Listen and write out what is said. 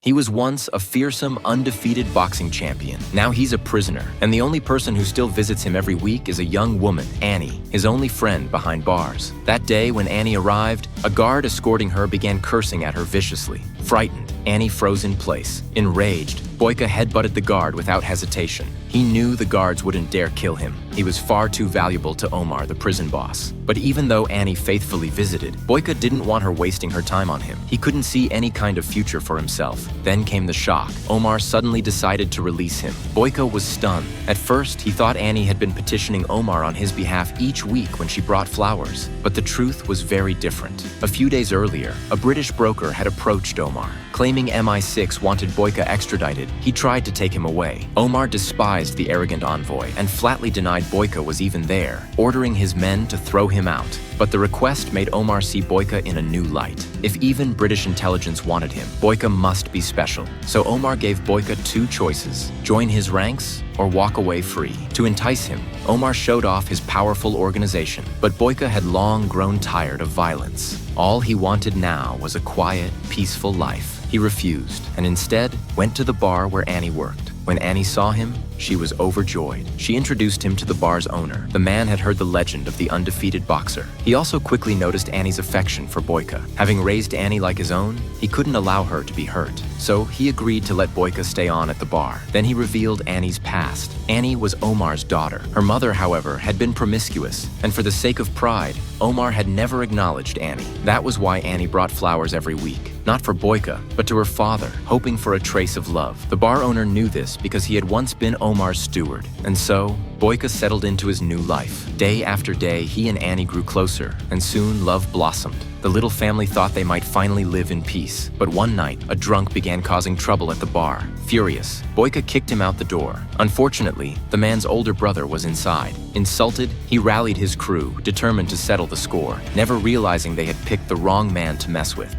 He was once a fearsome, undefeated boxing champion. Now he's a prisoner, and the only person who still visits him every week is a young woman, Annie, his only friend behind bars. That day, when Annie arrived, a guard escorting her began cursing at her viciously. Frightened, Annie froze in place. Enraged, Boyka headbutted the guard without hesitation. He knew the guards wouldn't dare kill him. He was far too valuable to Omar, the prison boss. But even though Annie faithfully visited, Boyka didn't want her wasting her time on him. He couldn't see any kind of future for himself. Then came the shock. Omar suddenly decided to release him. Boyka was stunned. At first, he thought Annie had been petitioning Omar on his behalf each week when she brought flowers. But the truth was very different. A few days earlier, a British broker had approached Omar. Claiming MI6 wanted Boyka extradited, he tried to take him away. Omar despised the arrogant envoy and flatly denied Boyka was even there, ordering his men to throw him out. But the request made Omar see Boyka in a new light. If even British intelligence wanted him, Boyka must be special. So Omar gave Boyka two choices: join his ranks or walk away free. To entice him, Omar showed off his powerful organization, but Boyka had long grown tired of violence. All he wanted now was a quiet, peaceful life. He refused, and instead went to the bar where Annie worked. When Annie saw him, she was overjoyed. She introduced him to the bar's owner. The man had heard the legend of the undefeated boxer. He also quickly noticed Annie's affection for Boyka. Having raised Annie like his own, he couldn't allow her to be hurt. So he agreed to let Boyka stay on at the bar. Then he revealed Annie's past. Annie was Omar's daughter. Her mother, however, had been promiscuous, and for the sake of pride, Omar had never acknowledged Annie. That was why Annie brought flowers every week. Not for Boyka, but to her father, hoping for a trace of love. The bar owner knew this because he had once been Omar's steward. And so, Boyka settled into his new life. Day after day, he and Annie grew closer, and soon love blossomed. The little family thought they might finally live in peace. But one night, a drunk began causing trouble at the bar. Furious, Boyka kicked him out the door. Unfortunately, the man's older brother was inside. Insulted, he rallied his crew, determined to settle the score, never realizing they had picked the wrong man to mess with.